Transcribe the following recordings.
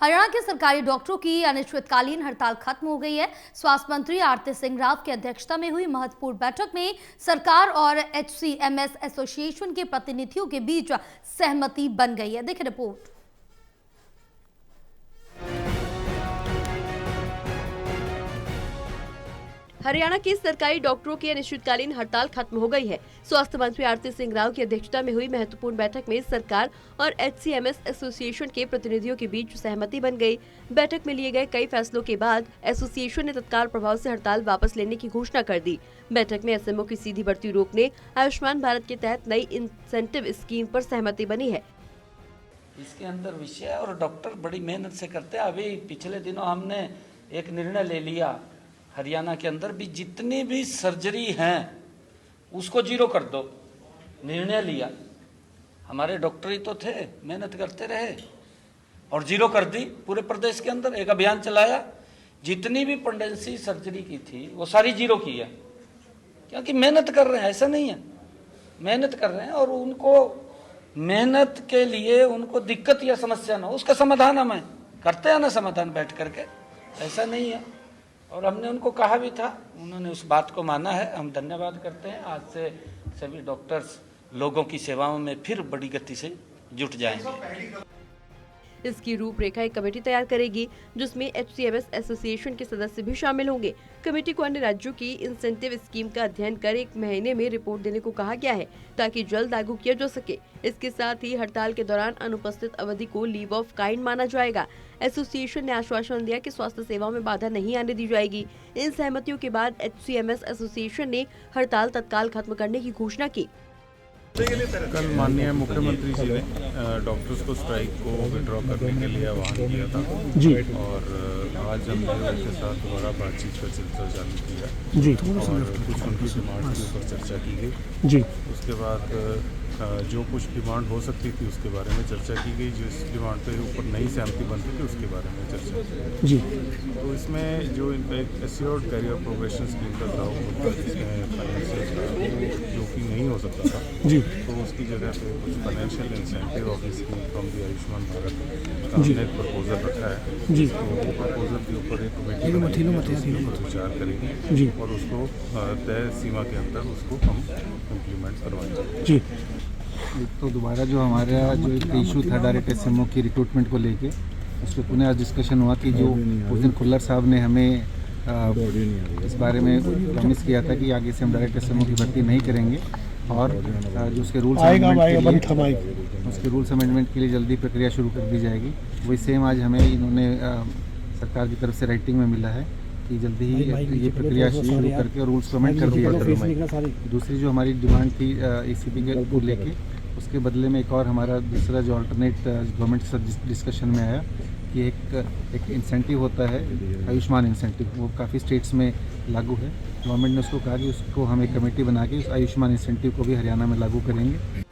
हरियाणा के सरकारी डॉक्टरों की अनिश्चितकालीन हड़ताल खत्म हो गई है। स्वास्थ्य मंत्री आरती सिंह राव की अध्यक्षता में हुई महत्वपूर्ण बैठक में सरकार और HCMS एसोसिएशन के प्रतिनिधियों के बीच सहमति बन गई है। देखिए रिपोर्ट। हरियाणा के सरकारी डॉक्टरों की अनिश्चितकालीन हड़ताल खत्म हो गई है। स्वास्थ्य मंत्री आरती सिंह राव की अध्यक्षता में हुई महत्वपूर्ण बैठक में सरकार और HCMS एसोसिएशन के प्रतिनिधियों के बीच सहमति बन गई। बैठक में लिए गए कई फैसलों के बाद एसोसिएशन ने तत्काल प्रभाव से हड़ताल वापस लेने की घोषणा कर दी। बैठक में SMO की सीधी भर्ती रोकने, आयुष्मान भारत के तहत नई इंसेंटिव स्कीम पर सहमति बनी है। इसके अंदर विषय और डॉक्टर बड़ी मेहनत से करते हैं। अभी पिछले दिनों हमने एक निर्णय ले लिया, हरियाणा के अंदर भी जितनी भी सर्जरी हैं उसको जीरो कर दो। निर्णय लिया, हमारे डॉक्टर ही तो थे, मेहनत करते रहे और जीरो कर दी। पूरे प्रदेश के अंदर एक अभियान चलाया, जितनी भी पेंडेंसी सर्जरी की थी वो सारी जीरो की है, क्योंकि मेहनत कर रहे हैं। ऐसा नहीं है, मेहनत कर रहे हैं और उनको मेहनत के लिए उनको दिक्कत या समस्या ना हो, उसका समाधान हमें करते हैं ना, समाधान बैठ करके। ऐसा नहीं है और हमने उनको कहा भी था, उन्होंने उस बात को माना है। हम धन्यवाद करते हैं। आज से सभी डॉक्टर्स लोगों की सेवाओं में फिर बड़ी गति से जुट जाएंगे। इसकी रूपरेखा एक कमेटी तैयार करेगी, जिसमें HCMS एसोसिएशन के सदस्य भी शामिल होंगे। कमेटी को अन्य राज्यों की इंसेंटिव स्कीम का अध्ययन कर 1 महीने में रिपोर्ट देने को कहा गया है, ताकि जल्द लागू किया जा सके। इसके साथ ही हड़ताल के दौरान अनुपस्थित अवधि को लीव ऑफ काइंड माना जाएगा। एसोसिएशन ने आश्वासन दिया कि स्वास्थ्य सेवाओं में बाधा नहीं आने दी जाएगी। इन सहमतियों के बाद HCMS एसोसिएशन ने हड़ताल तत्काल खत्म करने की घोषणा की। कल माननीय मुख्यमंत्री जी ने डॉक्टर्स को स्ट्राइक को विड्रॉ करने के लिए आह्वान किया था जी, और आज हमने उनके साथ दोबारा बातचीत का सिलसिला चालू किया जी, और कुछ उनकी डिमांड के ऊपर चर्चा की गई जी। उसके बाद जो कुछ डिमांड हो सकती थी उसके बारे में चर्चा की गई। जिस डिमांड पे ऊपर नई सहमति बनती थी उसके बारे में चर्चा की गई जी। तो इसमें जो एक एश्योर्ड करियर प्रोग्रेशन स्कीम का ड्राफ्ट होता है, जिसमें फाइनेंशियल जो कि नहीं हो सकता था जी, तो उसकी जगह पे कुछ financial incentive of scheme from the Ayushman Bharat का हमने एक प्रपोजल रखा है जी। तो वो प्रपोजल के ऊपर एक कमेटी विचार करेगी जी, और उसको तय सीमा के अंदर उसको हम इम्प्लीमेंट करवाएंगे जी। तो दोबारा जो हमारा जो एक इशू था डायरेक्ट SMO की रिक्रूटमेंट को लेके, उस पर पुनः आज डिस्कशन हुआ कि जो उस दिन खुल्लर साहब ने हमें इस बारे में प्रॉमिस किया था कि आगे से हम डायरेक्ट SMO की भर्ती नहीं करेंगे, और जो उसके रूल्स अमेंडमेंट के लिए जल्दी प्रक्रिया शुरू कर दी जाएगी। वही सेम आज हमें इन्होंने सरकार की तरफ से राइटिंग में मिला है कि जल्दी ही ये प्रक्रिया शुरू करके और रूल्स को अमेंड कर दिया जाएगा। दूसरी जो हमारी डिमांड थी ECP को लेके, उसके बदले में एक और हमारा दूसरा जो अल्टरनेट गवर्नमेंट से डिस्कशन में आया कि एक इंसेंटिव होता है, आयुष्मान इंसेंटिव, वो काफ़ी स्टेट्स में लागू है। गवर्नमेंट ने उसको कहा कि उसको हम एक कमेटी बना के उस आयुष्मान इंसेंटिव को भी हरियाणा में लागू करेंगे।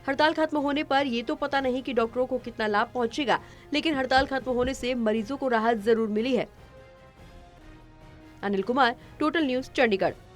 हड़ताल खत्म होने पर ये तो पता नहीं कि डॉक्टरों को कितना लाभ पहुंचेगा, लेकिन हड़ताल खत्म होने से मरीजों को राहत जरूर मिली है। Anil Kumar, total news, Chandigarh.